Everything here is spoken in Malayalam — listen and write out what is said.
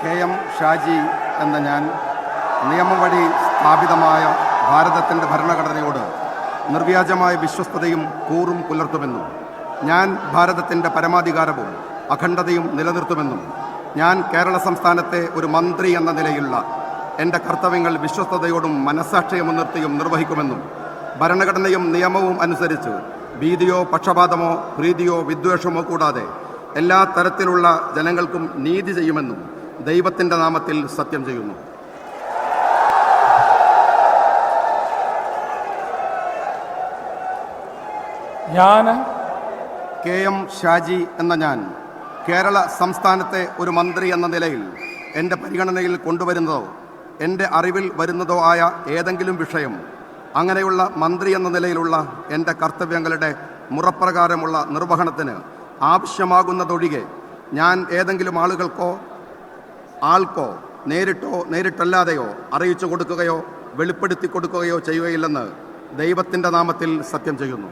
KM ഷാജി എന്ന ഞാൻ നിയമം വഴി സ്ഥാപിതമായ ഭാരതത്തിൻ്റെ ഭരണഘടനയോട് നിർവ്യാജമായ വിശ്വസ്തതയും കൂറും പുലർത്തുമെന്നും ഞാൻ ഭാരതത്തിൻ്റെ പരമാധികാരവും അഖണ്ഡതയും നിലനിർത്തുമെന്നും ഞാൻ കേരള സംസ്ഥാനത്തെ ഒരു മന്ത്രി എന്ന നിലയിലുള്ള എൻ്റെ കർത്തവ്യങ്ങൾ വിശ്വസ്തയോടും മനസ്സാക്ഷിയെ മുൻനിർത്തിയും നിർവഹിക്കുമെന്നും ഭരണഘടനയും നിയമവും അനുസരിച്ച് ഭീതിയോ പക്ഷപാതമോ പ്രീതിയോ വിദ്വേഷമോ കൂടാതെ എല്ലാ തരത്തിലുള്ള ജനങ്ങൾക്കും നീതി ചെയ്യുമെന്നും ദൈവത്തിൻ്റെ നാമത്തിൽ സത്യം ചെയ്യുന്നു. ഞാൻ KM ഷാജി എന്ന ഞാൻ കേരള സംസ്ഥാനത്തെ ഒരു മന്ത്രി എന്ന നിലയിൽ എൻ്റെ പരിഗണനയിൽ കൊണ്ടുവരുന്നതോ എൻ്റെ അറിവിൽ വരുന്നതോ ആയ ഏതെങ്കിലും വിഷയം അങ്ങനെയുള്ള മന്ത്രി എന്ന നിലയിലുള്ള എൻ്റെ കർത്തവ്യങ്ങളുടെ മുറപ്രകാരമുള്ള നിർവഹണത്തിന് ആവശ്യമാകുന്നതൊഴികെ ഞാൻ ഏതെങ്കിലും ആൾക്കോ നേരിട്ടോ നേരിട്ടല്ലാതെയോ അറിയിച്ചു കൊടുക്കുകയോ വെളിപ്പെടുത്തി കൊടുക്കുകയോ ചെയ്യുകയില്ലെന്ന് ദൈവത്തിൻ്റെ നാമത്തിൽ സത്യം ചെയ്യുന്നു.